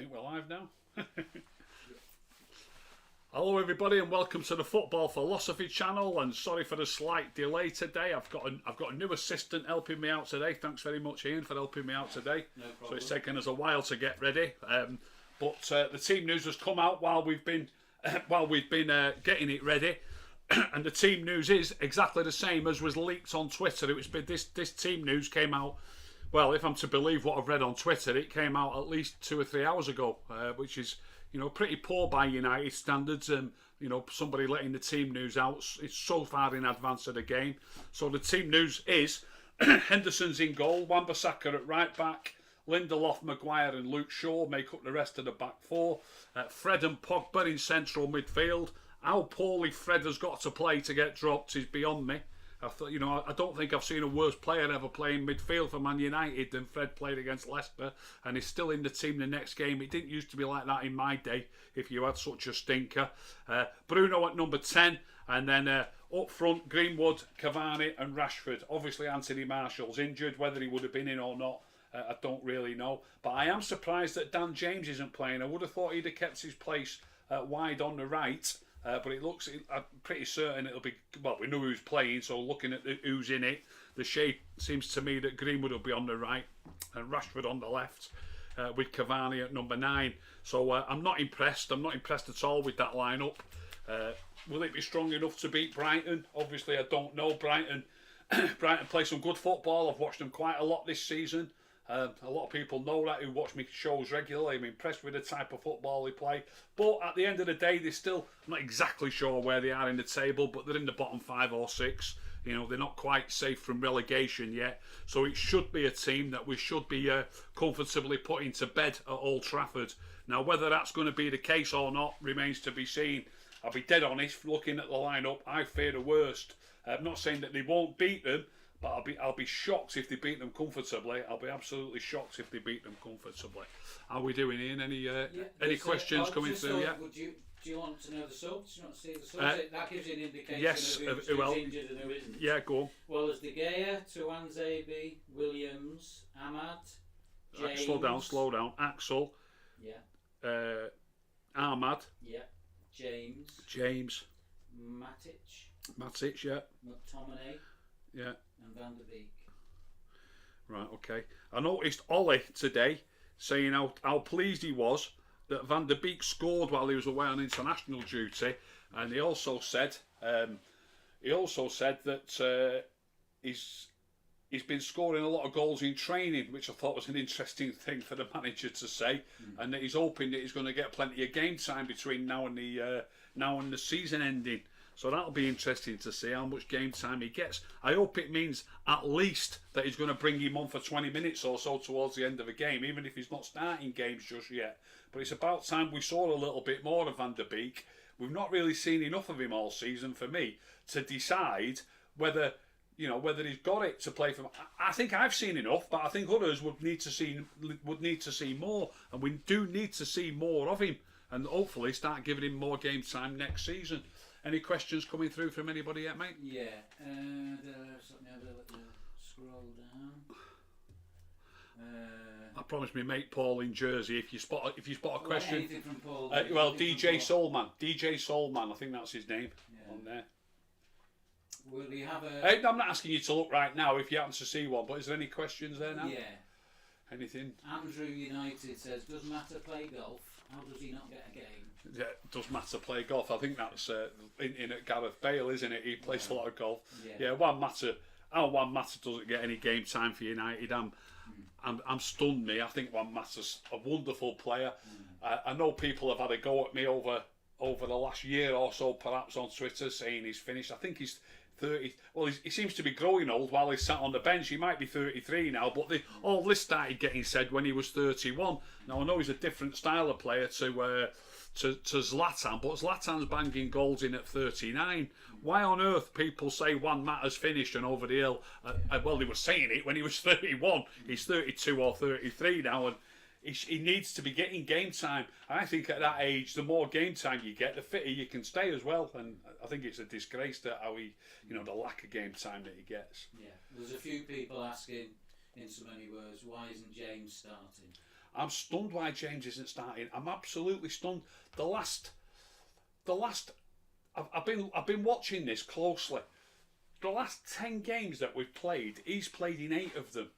think we're live now. Hello everybody and welcome to the Football Philosophy channel, and sorry for the slight delay today. I've got a new assistant helping me out today. Thanks very much, Ian, for helping me out today. No problem. So it's taken us a while to get ready. But the team news has come out while we've been getting it ready. And the team news is exactly the same as was leaked on Twitter. It was this team news came out, well, if I'm to believe what I've read on Twitter, it came out at least 2 or 3 hours ago, which is, you know, pretty poor by United standards. You know, somebody letting the team news out, it's so far in advance of the game. So the team news is Henderson's in goal, Wan-Bissaka at right back, Lindelof, Maguire and Luke Shaw make up the rest of the back four. Fred and Pogba in central midfield. How poorly Fred has got to play to get dropped is beyond me. I don't think I've seen a worse player ever playing midfield for Man United than Fred played against Leicester, and he's still in the team the next game. It didn't used to be like that in my day if you had such a stinker. Bruno at number 10, and then up front Greenwood, Cavani and Rashford. Obviously Anthony Martial's injured. Whether he would have been in or not, I don't really know. But I am surprised that Dan James isn't playing. I would have thought he'd have kept his place wide on the right. But I'm pretty certain it'll be, well, we know who's playing, so looking at who's in it, the shape seems to me that Greenwood will be on the right and Rashford on the left, with Cavani at number 9. So I'm not impressed. I'm not impressed at all with that lineup. Will it be strong enough to beat Brighton? Obviously, I don't know. Brighton play some good football. I've watched them quite a lot this season. A lot of people know that who watch me shows regularly. I'm impressed with the type of football they play. But at the end of the day, they're still, I'm not exactly sure where they are in the table, but they're in the bottom 5 or 6. You know, they're not quite safe from relegation yet. So it should be a team that we should be comfortably putting to bed at Old Trafford. Now, whether that's going to be the case or not remains to be seen. I'll be dead honest, looking at the lineup, I fear the worst. I'm not saying that they won't beat them, but I'll be shocked if they beat them comfortably. I'll be absolutely shocked if they beat them comfortably. How are we doing, Ian? Any questions coming through yet? Do you want to know the subs? Do you want to see the subs? That gives you an indication of who's injured and who isn't. Yeah, go on. Well, there's De Gea, Tuanzebe, Williams, Ahmad, James. Slow down. Axel. Yeah. Ahmad. Yeah. James. Matic, yeah. McTominay. Yeah. And Van der Beek. Right, okay. I noticed Ollie today saying how pleased he was that Van der Beek scored while he was away on international duty, and he also said that he's been scoring a lot of goals in training, which I thought was an interesting thing for the manager to say, and that he's hoping that he's going to get plenty of game time between now and the season ending. So that'll be interesting to see how much game time he gets. I hope it means at least that he's going to bring him on for 20 minutes or so towards the end of a game, even if he's not starting games just yet. But it's about time we saw a little bit more of Van der Beek. We've not really seen enough of him all season for me to decide whether he's got it to play for. I think I've seen enough, but I think others would need to see more, and we do need to see more of him, and hopefully start giving him more game time next season. Any questions coming through from anybody yet, mate? Yeah. Let me have a little scroll down. I promised me mate Paul in Jersey. If you spot a question, anything from Paul, DJ Soulman, I think that's his name on there. Will he have a? I'm not asking you to look right now if you happen to see one, but is there any questions there now? Yeah. Anything? Andrew United says, does Mata play golf? How does he not get a game? Yeah, does Mata play golf? I think that's in at Gareth Bale, isn't it? He plays a lot of golf. Yeah, Juan Mata doesn't get any game time for United. I'm stunned, me. I think Juan Mata's a wonderful player. I know people have had a go at me over the last year or so, perhaps on Twitter, saying he's finished. I think he's 30. Well, he seems to be growing old while he's sat on the bench. He might be 33 now, but all this started getting said when he was 31. Now I know he's a different style of player to Zlatan, but Zlatan's banging goals in at 39. Why on earth people say Juan Mata's finished and over the hill? Well, they were saying it when he was 31. He's 32 or 33 now, and he needs to be getting game time. I think at that age, the more game time you get, the fitter you can stay as well. And I think it's a disgrace that the lack of game time that he gets. Yeah, there's a few people asking in so many words, why isn't James starting? I'm stunned why James isn't starting. I'm absolutely stunned. The last, I've been watching this closely. The last 10 games that we've played, he's played in 8 of them,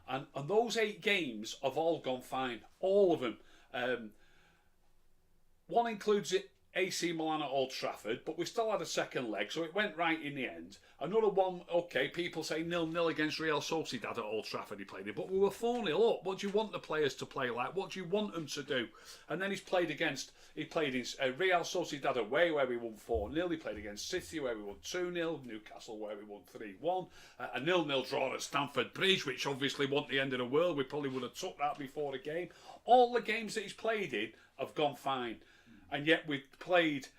and those 8 games have all gone fine, all of them. One includes it. AC Milan at Old Trafford, but we still had a second leg, so it went right in the end. Another one, okay, people say 0-0 against Real Sociedad at Old Trafford he played it, but we were 4-0 up. What do you want the players to play like? What do you want them to do? And then he played in Real Sociedad away where we won 4-0. He played against City where we won 2-0, Newcastle where we won 3-1, a 0-0 draw at Stamford Bridge, which obviously wasn't the end of the world. We probably would have took that before the game. All the games that he's played in have gone fine. And yet we've played,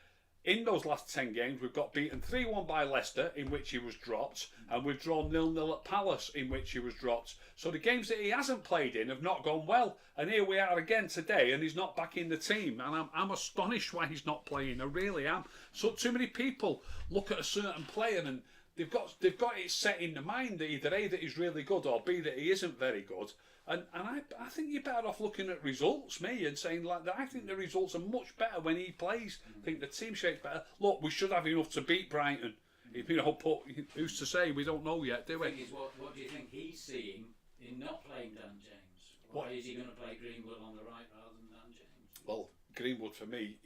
in those last 10 games, we've got beaten 3-1 by Leicester, in which he was dropped, and we've drawn 0-0 at Palace, in which he was dropped. So the games that he hasn't played in have not gone well. And here we are again today, and he's not back in the team. And I'm astonished why he's not playing. I really am. So too many people look at a certain player and they've got it set in the mind that either A, that he's really good, or B, that he isn't very good. And I think you're better off looking at results, me, and saying like that. I think the results are much better when he plays. I think the team shape's better. Look, we should have enough to beat Brighton. You know, but who's to say? We don't know yet, do we? The thing is, what do you think he's seeing in not playing Dan James? Why is he going to play Greenwood on the right rather than Dan James? Well, Greenwood for me,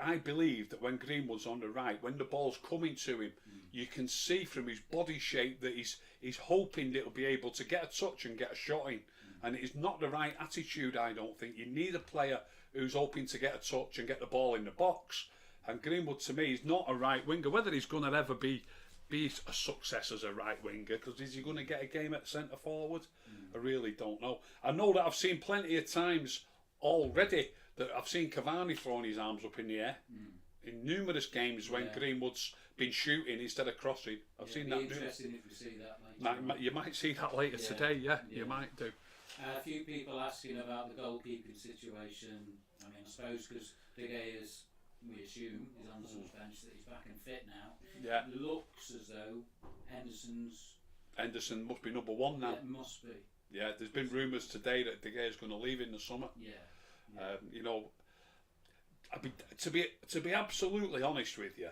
I believe that when Greenwood's on the right, when the ball's coming to him, you can see from his body shape that he's hoping that he'll be able to get a touch and get a shot in. And it's not the right attitude, I don't think. You need a player who's hoping to get a touch and get the ball in the box. And Greenwood, to me, is not a right winger. Whether he's going to ever be a success as a right winger, because is he going to get a game at centre forward? I really don't know. I know that I've seen plenty of times already that I've seen Cavani throwing his arms up in the air in numerous games when Greenwood's been shooting instead of crossing. I've seen that. Interesting if we see that later. You might see that later today. You might do. A few people asking about the goalkeeping situation. I mean, I suppose because De Gea's, we assume, is on the suspension, that he's back and fit now. Yeah. It looks as though Henderson must be number 1 now. It must be. Yeah, there's been rumours today that De Gea's going to leave in the summer. Yeah. You know, to be absolutely honest with you,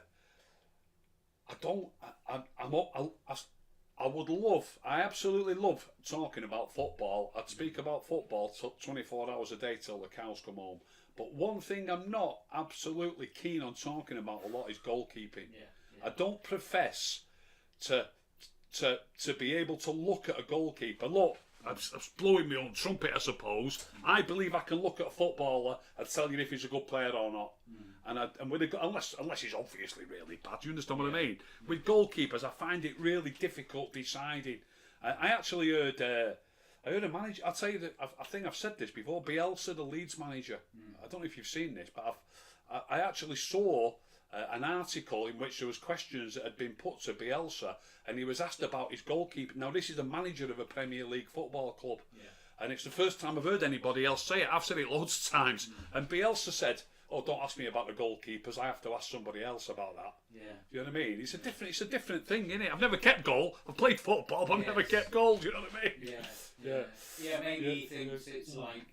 I absolutely love talking about football. I'd speak about football 24 hours a day till the cows come home. But one thing I'm not absolutely keen on talking about a lot is goalkeeping. I don't profess to be able to look at a goalkeeper. Look, I'm blowing my own trumpet, I suppose. I believe I can look at a footballer and tell you if he's a good player or not. And with unless he's obviously really bad, you understand what I mean? With goalkeepers, I find it really difficult deciding. I actually heard a manager. I'll tell you that I think I've said this before. Bielsa, the Leeds manager. I don't know if you've seen this, but I actually saw an article in which there was questions that had been put to Bielsa, and he was asked about his goalkeeper. Now, this is the manager of a Premier League football club, and it's the first time I've heard anybody else say it. I've said it loads of times, and Bielsa said, "Oh, don't ask me about the goalkeepers. I have to ask somebody else about that." Yeah. Do you know what I mean? It's a different thing, isn't it? I've never kept goal. I've played football, but I've never kept goal. Do you know what I mean? Yeah. Maybe he thinks it's like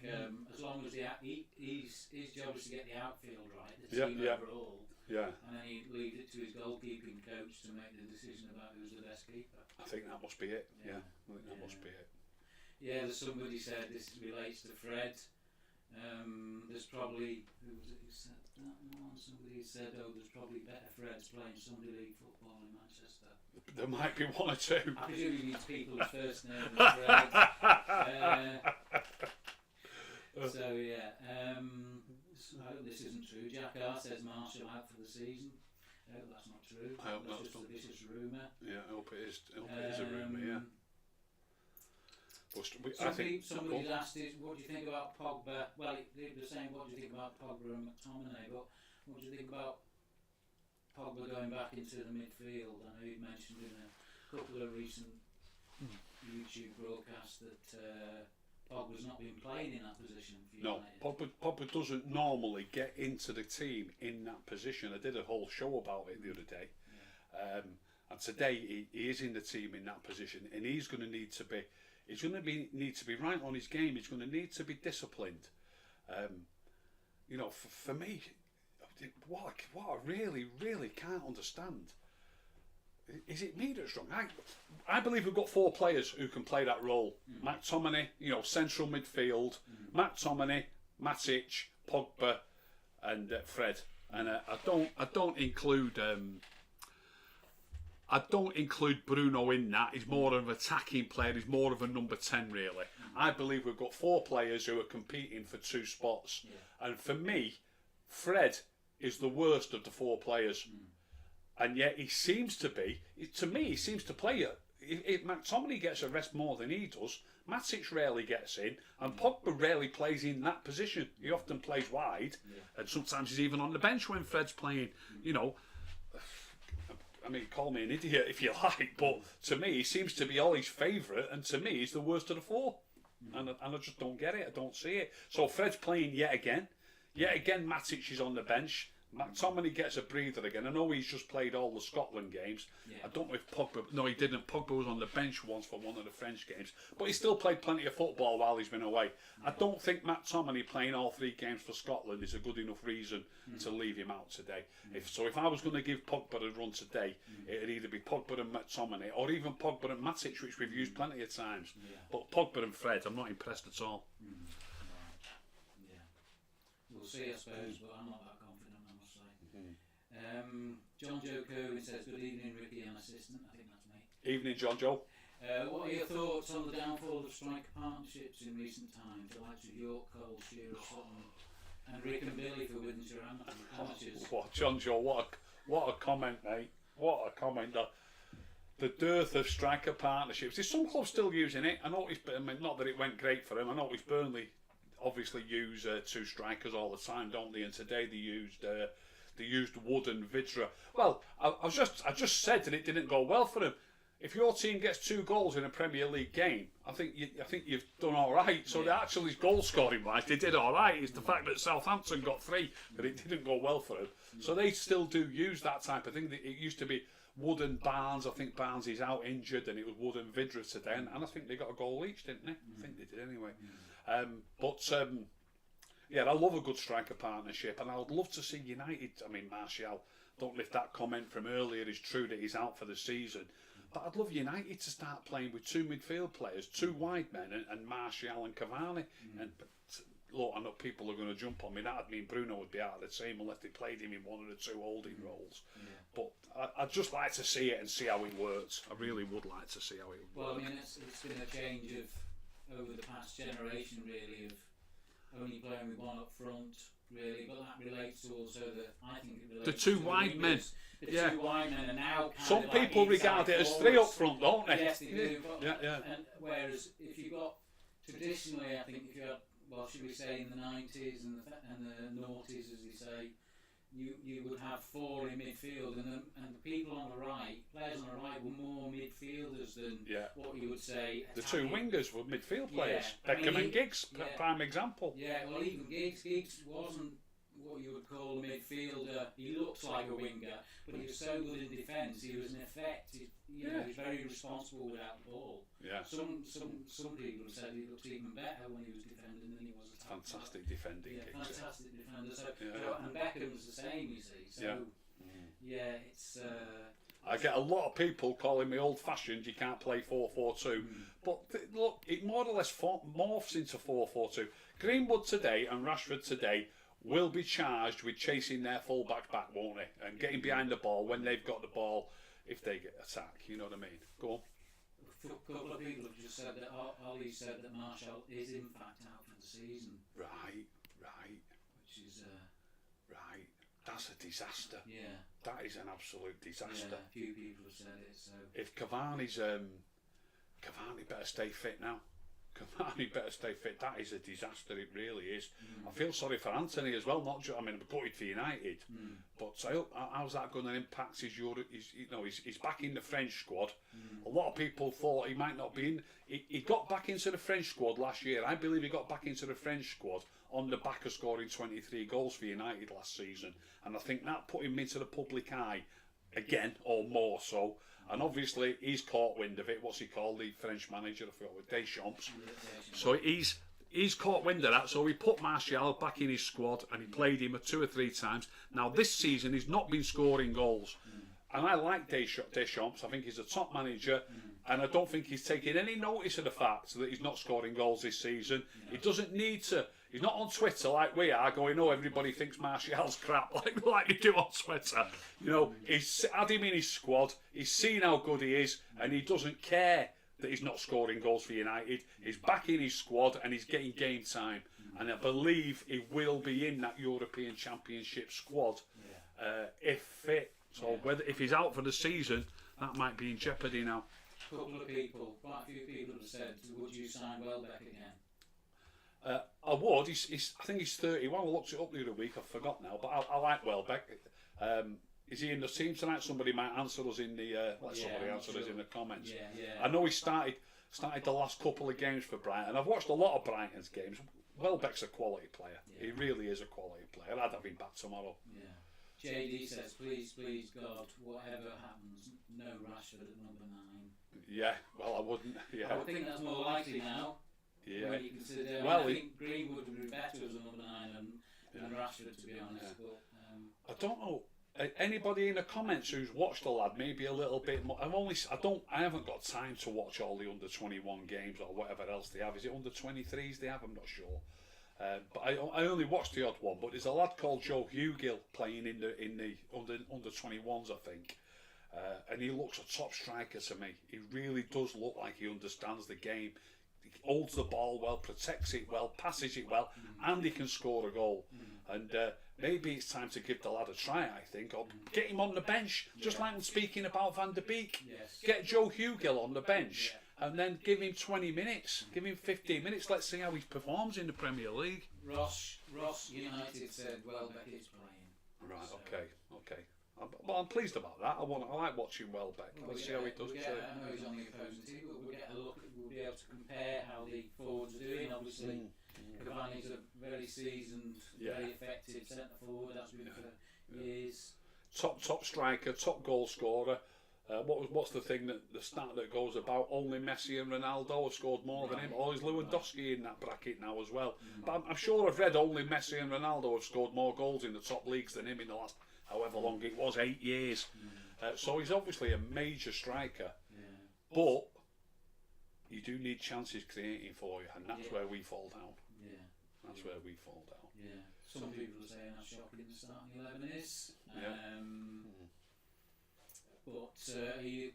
as long as his job is to get the outfield right, the team overall. Yeah. And then he leaves it to his goalkeeping coach to make the decision about who's the best keeper. I think that must be it. I think that must be it. Yeah, there's somebody said this relates to Fred. There's probably, who was it who said that one? Somebody said, there's probably better Freds playing Sunday League football in Manchester. There might be one or two. I presume he needs people with first name and Fred. I hope this isn't true. Jack R says Marshall out for the season. I hope that's not true. I hope that's just a vicious rumour. Yeah, I hope it is. I hope it is a rumour. Somebody's asked, what do you think about Pogba? Well, they're saying, what do you think about Pogba and McTominay? But what do you think about Pogba going back into the midfield? I know you've mentioned in a couple of recent YouTube broadcasts that Pogba's not been playing in that position for United. Pogba doesn't normally get into the team in that position. I did a whole show about it the other day. And today he is in the team in that position, and he's going to need to be he's going to need to be right on his game. He's going to need to be disciplined. You know, for me, what I really, really can't understand. Is it me that's wrong? I believe we've got 4 players who can play that role. McTominay, you know, central midfield. McTominay, Matic, Pogba, and Fred. And I don't include Bruno in that. He's more of an attacking player. He's more of a number 10, really. I believe we've got 4 players who are competing for 2 spots. Yeah. And for me, Fred is the worst of the 4 players. And yet he seems to be, to me, he seems to play it. If McTominay gets a rest more than he does, Matic rarely gets in, and Pogba rarely plays in that position. He often plays wide, and sometimes he's even on the bench when Fred's playing. You know, I mean, call me an idiot if you like, but to me, he seems to be Ollie's favourite, and to me, he's the worst of the 4. And I just don't get it. I don't see it. So Fred's playing yet again. Yet again, Matic is on the bench. McTominay gets a breather again. I know he's just played all the Scotland games. I don't know if Pogba... No, he didn't. Pogba was on the bench once for one of the French games. But he still played plenty of football while he's been away. I don't think McTominay playing all 3 games for Scotland is a good enough reason to leave him out today. If I was going to give Pogba a run today, it'd either be Pogba and McTominay or even Pogba and Matic, which we've used plenty of times. But Pogba and Fred, I'm not impressed at all. We'll see, I suppose, but I'm not that confident, I must say. John Joe Cohen says, good evening, Ricky and assistant. I think that's me. Evening, John Joe. What are your thoughts on the downfall of striker partnerships in recent times? The likes of York, Cole, Shearer, Sutton, and Rick and Billy for Withenshaw amateurs. John Joe, what a comment, mate. What a comment. The dearth of striker partnerships. There's some clubs still using it. I noticed, not that it went great for him. I noticed Burnley obviously use 2 strikers all the time, don't they? And today they used Wood and Vidra. Well, I just said that it didn't go well for him. If your team gets 2 goals in a Premier League game, I think you've done all right. So actually, goal scoring wise, they did all right. It's the fact that Southampton got 3 that it didn't go well for them. So they still do use that type of thing. It used to be Wood and Barnes. I think Barnes is out injured, and it was Wood and Vidra today, and I think they got a goal each, didn't they? I think they did anyway. Yeah, I love a good striker partnership, and I would love to see United. I mean, Martial, don't know if that comment from earlier is true that he's out for the season, but I'd love United to start playing with 2 midfield players, 2 wide men, and Martial and Cavani. And look, I know people are going to jump on me. That'd mean Bruno would be out of the team unless they played him in one of the 2 holding roles. But I'd just like to see it and see how it works. I really would like to see how it works. Well, I mean, it's been a change over the past generation, really, of only playing with 1 up front, really, but that relates to also I think it relates the 2 to wide men. The 2 wide men are now some people regard it as 3 up front, don't they? Yes, they do. And whereas if you got traditionally, I think if you had, well, should we say in the 90s and the noughties, as they say, you would have 4 in midfield, and the people on the right, players on the right, were more midfielders than what you would say. The 2 wingers were midfield players. Beckham and Giggs, prime example. Yeah, well, even Giggs wasn't what you would call a midfielder. He looks like a winger, but he was so good in defence. He was an effect. He was very responsible without the ball. Yeah. Some people have said he looked even better when he was defending than he was attacking. Fantastic defending. Fantastic defender. So, and Beckham's the same, you see. So it's. I get a lot of people calling me old-fashioned. You can't play 4-4-2, but look, it more or less morphs into 4-4-2. Greenwood today and Rashford today will be charged with chasing their full-back back, won't they? And getting behind the ball when they've got the ball if they get attacked, you know what I mean? Go on. A couple of people have just said that Ollie said that Martial is in fact out for the season. Right. Which is... Right. That's a disaster. Yeah. That is an absolute disaster. Yeah, a few people have said it, so... If Cavani's... Cavani better stay fit now. Cavani better stay fit. That is a disaster. It really is. I feel sorry for Anthony as well. Not just, I mean, I'm gutted for United, but how's that going to impact his he's back in the French squad. A lot of people thought he might not be in. He got back into the French squad last year. I believe he got back into the French squad on the back of scoring 23 goals for United last season, and I think that put him into the public eye again, or more so. And obviously, he's caught wind of it. What's he called? The French manager, I forgot, with Deschamps. So he's caught wind of that. So he put Martial back in his squad, and he played him 2 or 3 times. Now this season, he's not been scoring goals, and I like Deschamps. I think he's a top manager, and I don't think he's taking any notice of the fact that he's not scoring goals this season. He doesn't need to. He's not on Twitter like we are, going, "Oh, everybody thinks Martial's crap," like you do on Twitter. You know, he's had him in his squad. He's seen how good he is, and he doesn't care that he's not scoring goals for United. He's back in his squad, and he's getting game time. And I believe he will be in that European Championship squad if fit. So if he's out for the season, that might be in jeopardy now. A couple of people, quite a few people have said, "Would you sign Welbeck again?" I would. I think he's 31. I looked it up the other week. I forgot now. But I like Welbeck. Is he in the team tonight? Somebody might answer us in the. Somebody answer us in the comments. I know he started the last couple of games for Brighton. And I've watched a lot of Brighton's games. Welbeck's a quality player. He really is a quality player. I'd have him back tomorrow. JD says, please, God, whatever happens, no Rashford at number 9. Yeah, well, I wouldn't. Yeah. I would think that's more likely now. Yeah. When you consider, I think Greenwood would be better as a number 9 than Rashford, to be honest. But I don't know. Anybody in the comments who's watched the lad, maybe a little bit more. I haven't got time to watch all the under 21 games or whatever else they have. Is it under 23s they have? I'm not sure. But I only watched the odd one. But there's a lad called Joe Hugill playing in the under 21s, I think. And he looks a top striker to me. He really does look like he understands the game. He holds the ball well, protects it well, passes it well, and he can score a goal. And maybe it's time to give the lad a try, I think, or get him on the bench, just like I'm speaking about Van der Beek. Get Joe Hugill on the bench, and then give him 20 minutes, give him 15 minutes. Let's see how he performs in the Premier League. Ross United said Welbeck is playing. Right, so. Okay. Well, I'm pleased about that. I like watching Welbeck. Let's see how he does. I know he's on the opposing team, but we'll get a look. We'll be able to compare how the forwards are doing. Obviously, Cavani's a very seasoned, very effective centre forward. That's been for years. Top striker, top goal scorer. What's the thing the stat that goes about? Only Messi and Ronaldo have scored more than him. Or is Lewandowski in that bracket now as well? But I'm sure I've read only Messi and Ronaldo have scored more goals in the top leagues than him in the last however long it was, 8 years. So he's obviously a major striker. But you do need chances creating for you, and that's where we fall down. That's where we fall down. Some people are saying how shocking the starting 11 is. But are you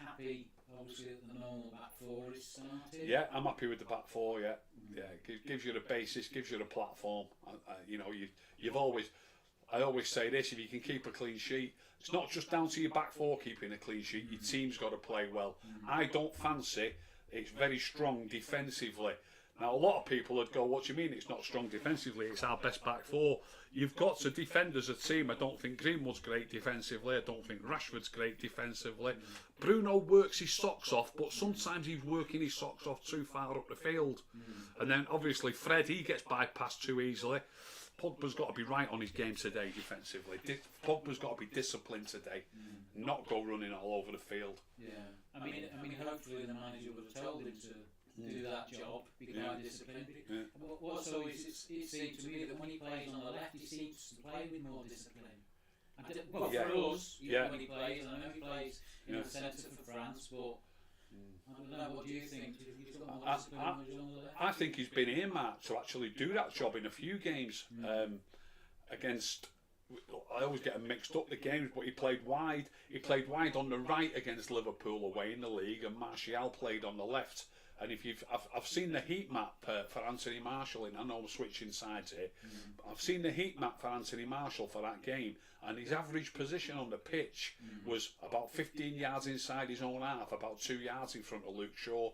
happy, obviously, that the normal back 4 is started? Yeah, I'm happy with the back 4, yeah. It gives you the basis, gives you the platform. I always say this, if you can keep a clean sheet, it's not just down to your back 4 keeping a clean sheet, your team's got to play well. I don't fancy it's very strong defensively. Now, a lot of people would go, what do you mean it's not strong defensively? It's our best back 4. You've got to defend as a team. I don't think Greenwood's great defensively. I don't think Rashford's great defensively. Bruno works his socks off, but sometimes he's working his socks off too far up the field. And then, obviously, Fred, he gets bypassed too easily. Pogba's got to be right on his game today defensively. Pogba's got to be disciplined today, not go running all over the field. I mean, hopefully the manager would have told him to do that job, be quite disciplined. Also, it seemed to me that when he plays on the left, he seems to play with more discipline. For us, when he plays, I know he plays in the centre for France, but I don't know, what do you think? Do you think he's got more discipline when he's on the left? I think he's been earmarked to actually do that job in a few games against. I always get them mixed up, the games, but he played wide. He played wide on the right against Liverpool away in the league, and Martial played on the left. And I've seen the heat map for Anthony Martial, and I know I'm switching sides here. I've seen the heat map for Anthony Martial for that game, and his average position on the pitch was about 15 yards inside his own half, about 2 yards in front of Luke Shaw.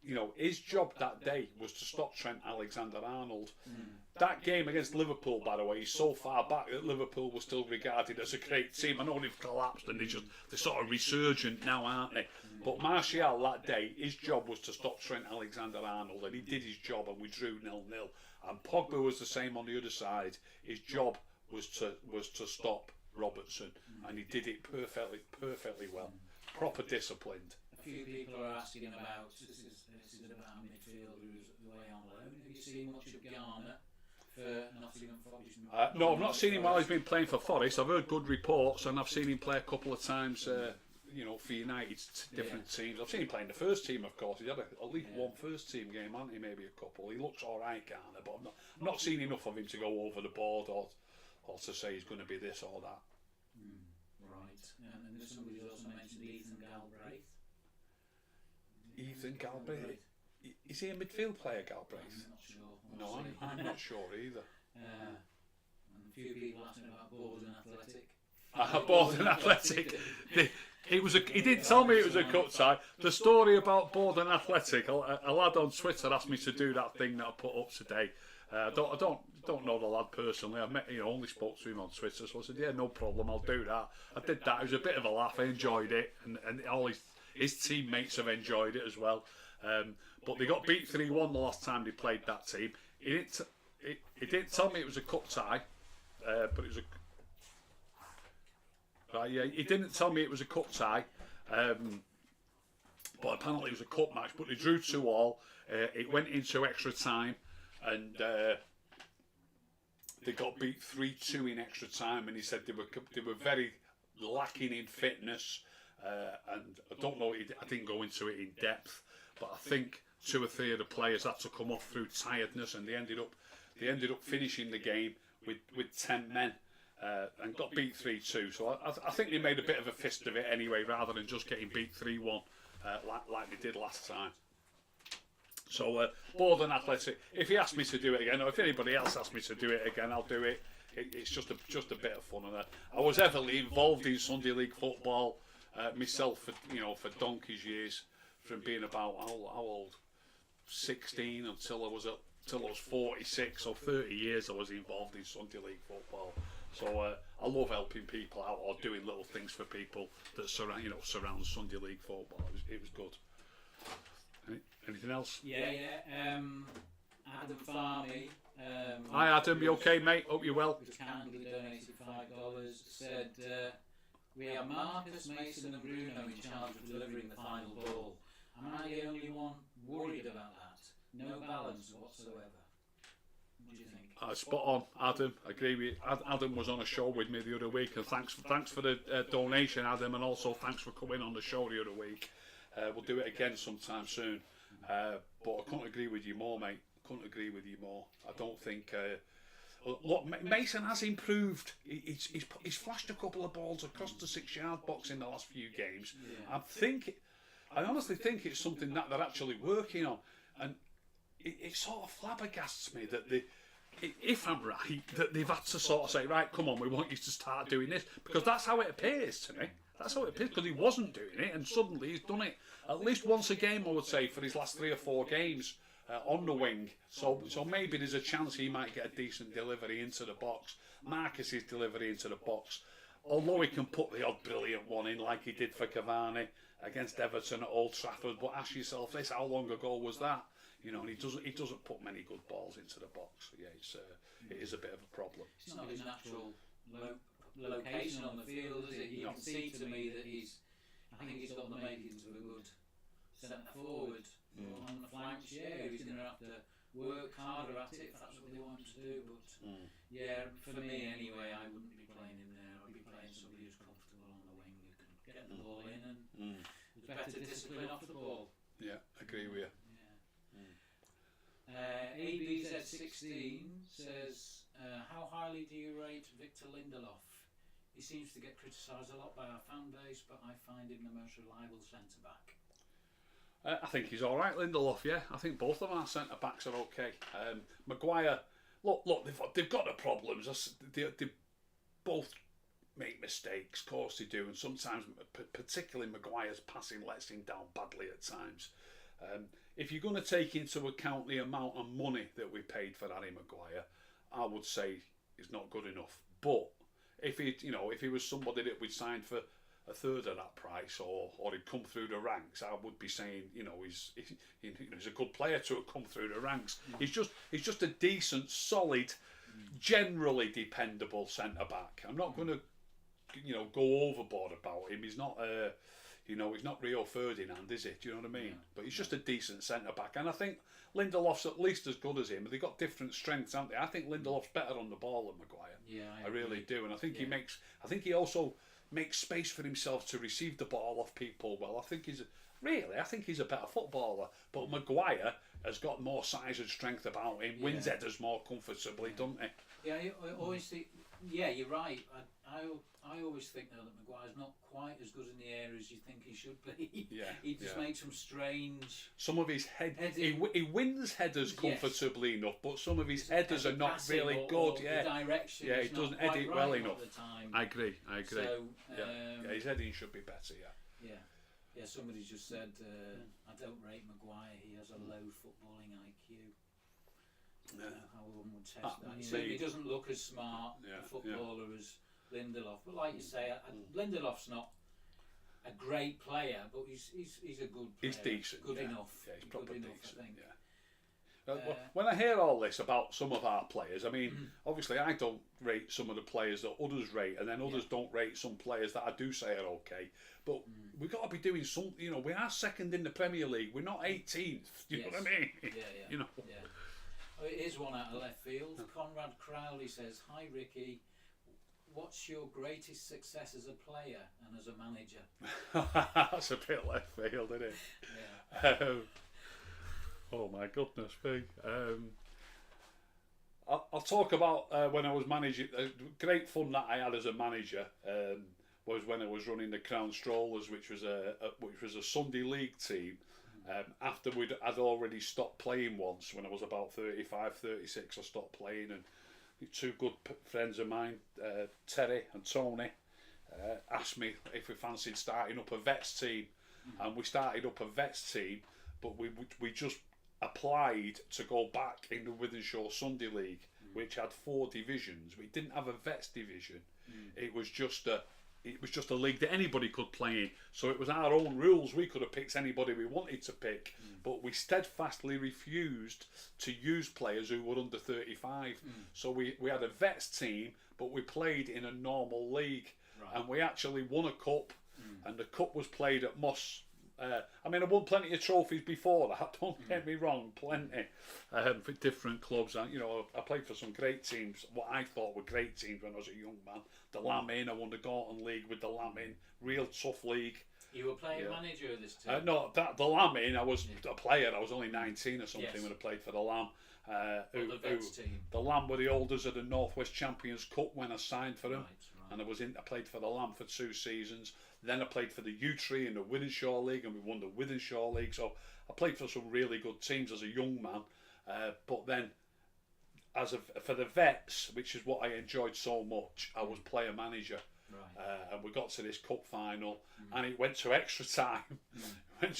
You know, his job that day was to stop Trent Alexander-Arnold. That game against Liverpool, by the way, he's so far back that Liverpool was still regarded as a great team. I know they've collapsed and they're sort of resurgent now, aren't they? But Martial that day, his job was to stop Trent Alexander-Arnold, and he did his job, and we drew 0-0. And Pogba was the same on the other side. His job was to stop Robertson, and he did it perfectly well. Proper disciplined. A few people are asking about this is about a midfielder who's away on loan. Have you seen much of Garner for Nottingham Forest? No, I've not seen him while he's been playing for Forest. I've heard good reports, and I've seen him play a couple of times. For United, different teams. I've seen him play in the first team, of course. He's had at least one first team game, hasn't he? Maybe a couple. He looks all right, Garner, but I've not seen enough of him to go over the board or to say he's going to be this or that. Right. And there's somebody who's also mentioned Ethan Galbraith. Ethan Galbraith? Is he a midfield player, Galbraith? I'm not sure. No, I'm not sure either. And a few people asking about Borden Athletic. Borden Athletic. He didn't tell me it was a cut tie. The story about Borden Athletic, a lad on Twitter asked me to do that thing that I put up today. I don't know the lad personally. I met, only spoke to him on Twitter, so I said, yeah, no problem, I'll do that. I did that. It was a bit of a laugh. I enjoyed it, and all his teammates have enjoyed it as well. But they got beat 3-1 the last time they played that team. He didn't tell me it was a cut tie, but it was a. Right, yeah, he didn't tell me it was a cup tie, but apparently it was a cup match. But they drew 2-2. It went into extra time, and they got beat 3-2 in extra time. And he said they were very lacking in fitness, and I don't know. I didn't go into it in depth, but I think 2 or 3 of the players had to come off through tiredness, and they ended up finishing the game with 10 men. And got beat 3-2, so I think they made a bit of a fist of it anyway, rather than just getting beat 3-1 like they did last time. So Borden Athletic, if he asked me to do it again, or if anybody else asked me to do it again, I'll do it. It's just a bit of fun. And I was heavily involved in Sunday League football myself for donkey's years, from being about how old, 16 until I was 46, so 30 years I was involved in Sunday League football. So I love helping people out or doing little things for people that surround Sunday League football. It was good. Anything else? Yeah. Adam Farmy. Hi Adam, you okay, mate? Hope you're well. Who's kindly donated $5. Said we have Marcus, Mason, and Bruno in charge of delivering the final ball. Am I the only one worried about that? No balance whatsoever. What do you think? Spot on, Adam. I agree with you. Adam was on a show with me the other week, and thanks for the donation, Adam, and also thanks for coming on the show the other week. We'll do it again sometime soon. But I couldn't agree with you more, mate. Couldn't agree with you more. I don't think. Look, Mason has improved. He's flashed a couple of balls across the 6-yard box in the last few games. Yeah. I honestly think it's something that they're actually working on, and it sort of flabbergasts me that if I'm right, that they've had to sort of say, right, come on, we want you to start doing this, because that's how it appears to me. That's how it appears, because he wasn't doing it, and suddenly he's done it at least once a game, I would say, for his last 3 or 4 games on the wing. So maybe there's a chance he might get a decent delivery into the box. Marcus's delivery into the box, although he can put the odd brilliant one in like he did for Cavani against Everton at Old Trafford. But ask yourself this: how long ago was that? And he doesn't put many good balls into the box. Yeah, it is a bit of a problem. It's not his natural location on the field, is it? You can see to me that I think he's got the makings of a good centre forward on the flanks. Yeah, he's going to have to work harder at it if that's what they want to do. But yeah, for me anyway, I wouldn't be playing him there. I'd be playing somebody who's comfortable on the wing, who can get the ball in, and there's better discipline off the ball. Yeah, agree with you. ABZ16 says, how highly do you rate Victor Lindelof? He seems to get criticised a lot by our fan base, but I find him the most reliable centre-back. I think he's all right, Lindelof, yeah. I think both of our centre-backs are okay. Maguire, look, they've got the problems. They both make mistakes, of course they do, and sometimes, particularly Maguire's passing lets him down badly at times. If you're going to take into account the amount of money that we paid for Harry Maguire, I would say it's not good enough. But if he was somebody that we'd signed for a third of that price, or he'd come through the ranks, I would be saying, he's a good player to have come through the ranks. He's just a decent, solid, generally dependable centre back. I'm not going to go overboard about him. He's not he's not Rio Ferdinand, is it? Do you know what I mean? Yeah. But he's just a decent centre back, and I think Lindelof's at least as good as him. They've got different strengths, haven't they? I think Lindelof's better on the ball than Maguire. Yeah, I really agree. do, and I think he also makes space for himself to receive the ball off people. Well, I think he's a better footballer, but Maguire has got more size and strength about him. Wins headers more comfortably, doesn't he? Yeah, I always think. Yeah, you're right. I always think though that Maguire's not quite as good in the air as you think he should be. Yeah, he just makes some strange. Some of his he wins headers comfortably enough, but some of his headers are not really good. The direction. He doesn't head it well enough. The time. I agree. So, his heading should be better. Yeah. Somebody just said, I don't rate Maguire. He has a low footballing IQ. How one would test that. He certainly doesn't look as smart a footballer as Lindelof. But like you say, Lindelof's not a great player, but he's a good player. He's decent. Good enough. Yeah, he's proper decent. I think. Yeah. When I hear all this about some of our players, I mean, obviously I don't rate some of the players that others rate, and then others don't rate some players that I do say are okay. But we've got to be doing something. We are second in the Premier League. We're not 18th. You know what I mean? Yeah. Here's one out of left field. Conrad Crowley says, "Hi Ricky, what's your greatest success as a player and as a manager?" That's a bit left field, isn't it? Yeah. Oh my goodness me. I'll talk about when I was managing. Great fun that I had as a manager was when I was running the Crown Strollers, which was a Sunday League team. After I'd already stopped playing once, when I was about 35, 36, I stopped playing, and two good friends of mine, Terry and Tony, asked me if we fancied starting up a vets team, and we started up a vets team, but we just applied to go back in the Wythenshawe Sunday League, which had 4 divisions. We didn't have a vets division. It was just a league that anybody could play in. So it was our own rules. We could have picked anybody we wanted to pick, but we steadfastly refused to use players who were under 35. So we had a vets team, but we played in a normal league, and we actually won a cup, and the cup was played at Moss. I mean, I won plenty of trophies before that, don't get me wrong, plenty, for different clubs. And, I played for some great teams, what I thought were great teams when I was a young man. The Lamb-In, I won the Gorton League with the Lamb-In, real tough league. You were playing manager of this team? No, the Lamb-In, I was a player. I was only 19 or something when I played for the Lamb. The vets team. The Lamb were the holders of the North West Champions Cup when I signed for them. Right. And I played for the Lamb for 2 seasons. Then I played for the Utd in the Wythenshawe League, and we won the Wythenshawe League. So I played for some really good teams as a young man. But then, for the vets, which is what I enjoyed so much, I was player manager. Right. And we got to this cup final, and it went to extra time. And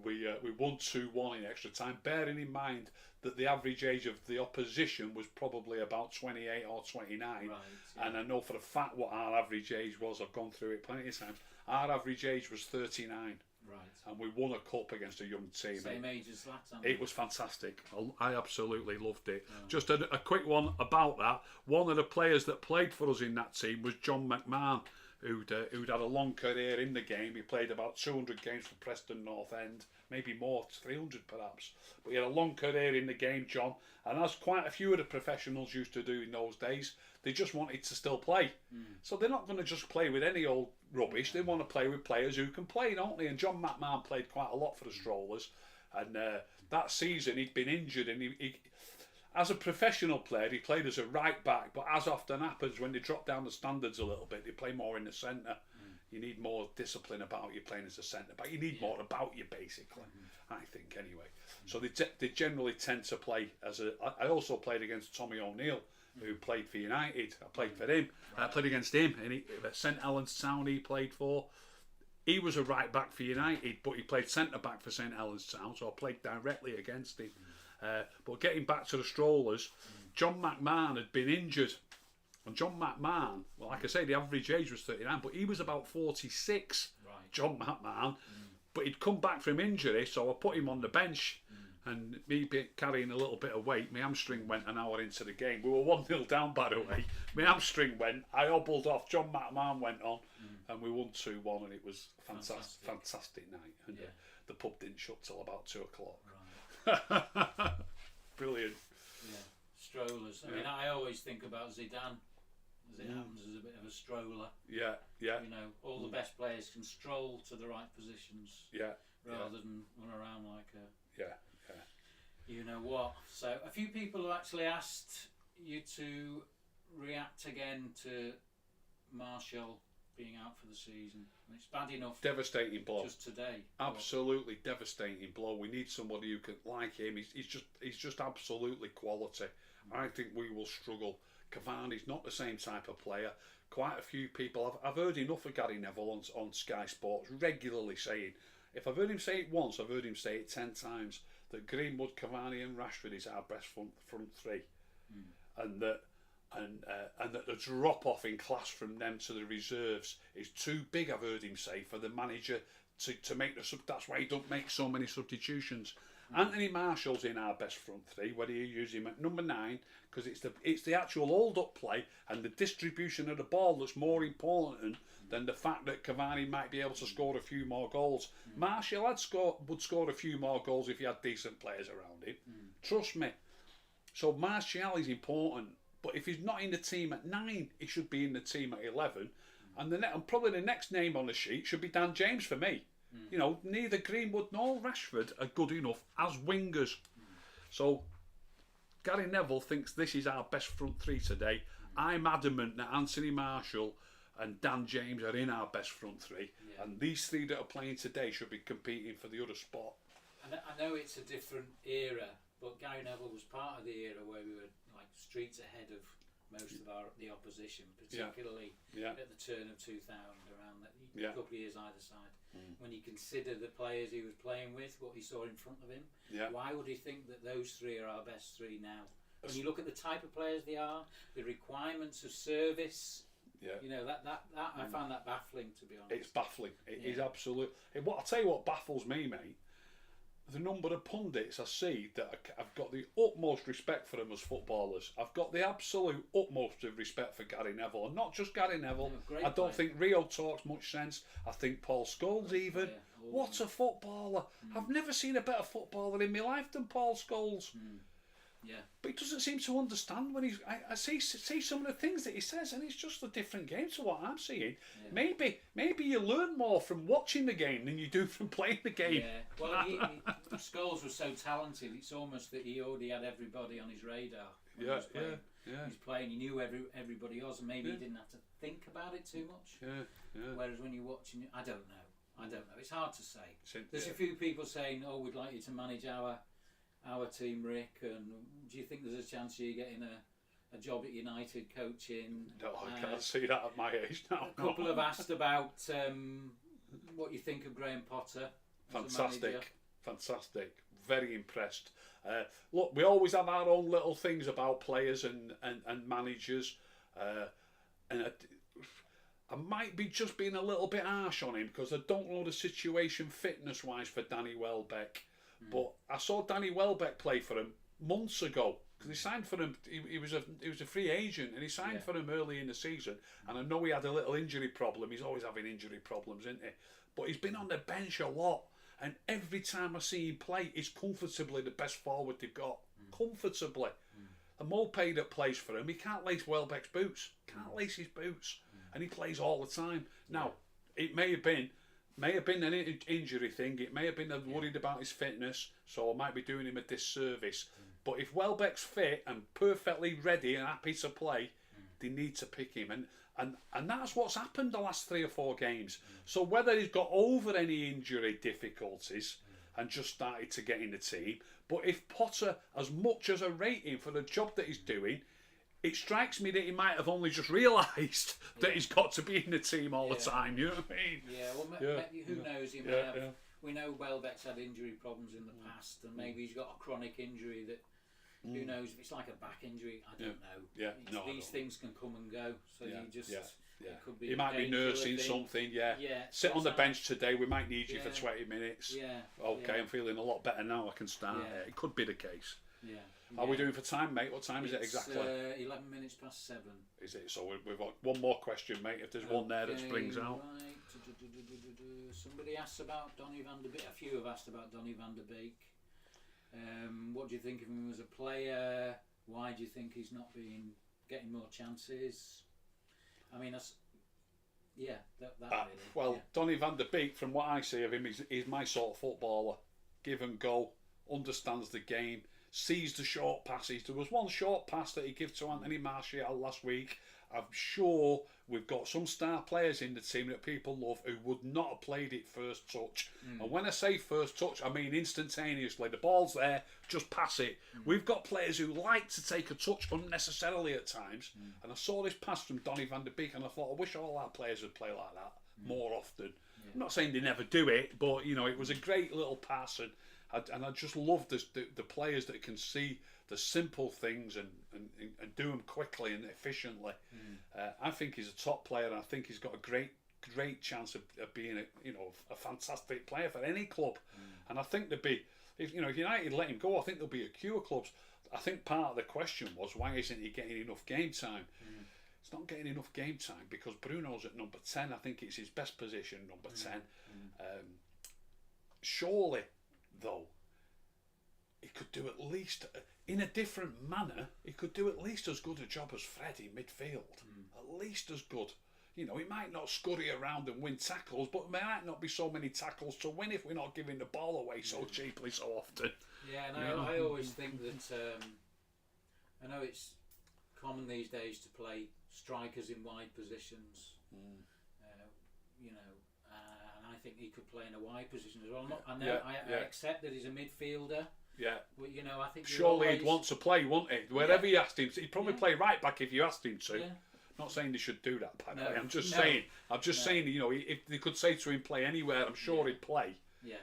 we won 2-1 in extra time, bearing in mind that the average age of the opposition was probably about 28 or 29. Right, and I know for a fact what our average age was. I've gone through it plenty of times. Our average age was 39. Right. And we won a cup against a young team. Same age as Zlatan. It was fantastic. I absolutely loved it. Just a quick one about that. One of the players that played for us in that team was John McMahon, who'd had a long career in the game. He played about 200 games for Preston North End, maybe more, 300 perhaps. But he had a long career in the game, John. And as quite a few of the professionals used to do in those days, they just wanted to still play. So they're not going to just play with any old rubbish. They want to play with players who can play, don't they? And John McMahon played quite a lot for the Strollers. And that season he'd been injured, and he as a professional player, he played as a right back, but as often happens when they drop down the standards a little bit, they play more in the centre. You need more discipline about you playing as a centre back. You need more about you, basically, I think, anyway. So they generally tend to play as a... I also played against Tommy O'Neill, who played for United. I played for him. I played against him. And St Helens Town he played for. He was a right back for United, but he played centre back for St Helens Town, so I played directly against him. But getting back to the Strollers, John McMahon had been injured. And John McMahon, well, like I say, the average age was 39, but he was about 46, John McMahon. But he'd come back from injury, so I put him on the bench. And me carrying a little bit of weight, my hamstring went an hour into the game. We were 1-0 down, by the way. My hamstring went, I hobbled off, John McMahon went on, and we won 2-1, and it was fantastic night. And the pub didn't shut till about 2 o'clock. Right. Brilliant. Yeah, strollers. I mean, I always think about Zidane, as it happens, as a bit of a stroller. Yeah. You know, all the best players can stroll to the right positions. Rather than run around like a... You know what? So a few people have actually asked you to react again to Martial being out for the season. It's bad enough. Devastating blow. Just today. Absolutely devastating blow. We need somebody who can, like him. He's just absolutely quality. I think we will struggle. Cavani's not the same type of player. Quite a few people. I've heard enough of Gary Neville on Sky Sports regularly saying. If I've heard him say it once, I've heard him say it 10 times. That Greenwood, Cavani, and Rashford is our best front three, and that the drop off in class from them to the reserves is too big. I've heard him say for the manager to make the sub. That's why he don't make so many substitutions. Anthony Martial's in our best front three, whether you use him at number 9, because it's the actual hold up play and the distribution of the ball that's more important than the fact that Cavani might be able to score a few more goals. Martial would score a few more goals if he had decent players around him. Trust me. So Martial is important, but if he's not in the team at 9, he should be in the team at 11. And probably the next name on the sheet should be Dan James for me. You know, neither Greenwood nor Rashford are good enough as wingers. So Gary Neville thinks this is our best front three today. I'm adamant that Anthony Martial and Dan James are in our best front three, and these three that are playing today should be competing for the other spot. I know it's a different era, but Gary Neville was part of the era where we were like streets ahead of most of the opposition, particularly at the turn of 2000, around that couple of years either side. When you consider the players he was playing with, what he saw in front of him, why would he think that those three are our best three now? When you look at the type of players they are, the requirements of service. You know, that I find that baffling, to be honest. It's baffling. It is absolute. I'll tell you what baffles me, mate. The number of pundits I see that I've got the utmost respect for them as footballers. I've got the absolute utmost of respect for Gary Neville, and not just Gary Neville. I don't think Rio talks much sense. I think Paul Scholes even. What a footballer! I've never seen a better footballer in my life than Paul Scholes. But he doesn't seem to understand when I see some of the things that he says, and it's just a different game to what I'm seeing. Maybe you learn more from watching the game than you do from playing the game. Well, Scholes was so talented. It's almost that he already had everybody on his radar. When he was playing. He's playing. He knew everybody else, and maybe he didn't have to think about it too much. Whereas when you're watching it, I don't know. It's hard to say. There's a few people saying, "Oh, we'd like you to manage our team, Rick, and do you think there's a chance of you getting a job at United coaching?" No, I can't see that at my age now. A couple have asked about what you think of Graham Potter. Fantastic, very impressed. Look, we always have our own little things about players and managers, and I might be just being a little bit harsh on him because I don't know the situation fitness wise for Danny Welbeck. But I saw Danny Welbeck play for him months ago because he signed for him. He was a free agent, and he signed for him early in the season. And I know he had a little injury problem. He's always having injury problems, isn't he? But he's been on the bench a lot, and every time I see him play, he's comfortably the best forward they've got. Comfortably. A Moped that plays for him, he can't lace Welbeck's boots. Can't lace his boots, and he plays all the time. Now, it may have been an injury thing. It may have been worried about his fitness, so I might be doing him a disservice. But if Welbeck's fit and perfectly ready and happy to play, they need to pick him. And that's what's happened the last 3 or 4 games. So whether he's got over any injury difficulties and just started to get in the team, but if Potter has much as a rating for the job that he's doing, it strikes me that he might have only just realised that he's got to be in the team all the time. You know what I mean? Who knows? He may have. We know Welbeck's had injury problems in the past, and maybe he's got a chronic injury that. Who knows? If it's like a back injury, I don't know. These things can come and go. So you just Yeah. It could be He might be painful nursing thing. something. Yeah. Yeah. Sit on the sometimes- bench today. We might need you for Yeah. 20 minutes. Yeah. Okay, Yeah. I'm feeling a lot better now. I can start. Yeah. It could be the case. Yeah. How are we doing for time, mate? What time is it It's, exactly? 11 minutes past 7. Is it? So we've got one more question, mate. If there's one there that springs out. Right. Somebody asked about Donny van der Beek. A few have asked about Donny van der Beek. What do you think of him as a player? Why do you think he's not been getting more chances? I mean, that's that really. Well, yeah. Donny van der Beek, from what I see of him, he's my sort of footballer. Give and go, understands the game, sees the short passes. There was one short pass that he gave to Anthony Martial last week. I'm sure we've got some star players in the team that people love who would not have played it first touch. And when I say first touch, I mean instantaneously. The ball's there, just pass it. We've got players who like to take a touch unnecessarily at times. And I saw this pass from Donny van der Beek and I thought, I wish all our players would play like that more often. I'm not saying they never do it, but you know, it was a great little pass, and I just love the players that can see the simple things and do them quickly and efficiently. I think he's a top player, and I think he's got a great chance of being a fantastic player for any club. And I think if United let him go, I think there'll be a queue of clubs. I think part of the question was, why isn't he getting enough game time? He's not getting enough game time because Bruno's at number 10. I think it's his best position, number 10. Surely, though, he could do at least, in a different manner, he could do at least as good a job as Fred in midfield. At least as good. You know, he might not scurry around and win tackles, but there might not be so many tackles to win if we're not giving the ball away so cheaply so often. Yeah, and I always think that I know it's common these days to play strikers in wide positions. And I think he could play in a wide position as well. I accept that he's a midfielder. Yeah. But I think surely he'd want to play, wouldn't he? Wherever you asked him, he'd probably play right back if you asked him to. Yeah. Not saying they should do that, by the way. I'm just No. saying, you know, if they could say to him play anywhere, I'm sure he'd play. Yeah.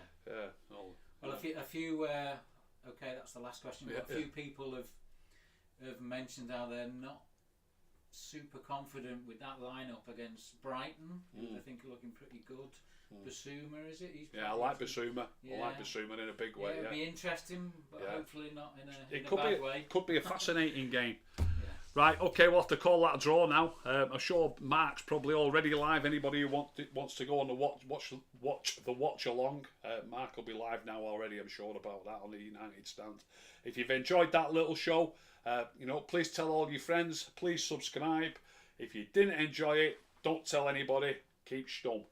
Well, a few. Okay, that's the last question. But a few people have mentioned how they're not super confident with that lineup against Brighton. I think are looking pretty good. Basuma, is it? I like Basuma. I like Basuma in a big way. It'll be interesting, but hopefully not in a It could bad be. way. Could be a fascinating game. Right, okay, we'll have to call that a draw now. I'm sure Mark's probably already live. Anybody who wants to go on the watch along, Mark will be live now already. I'm sure about that on the United stand. If you've enjoyed that little show, please tell all your friends. Please subscribe. If you didn't enjoy it, don't tell anybody. Keep stum.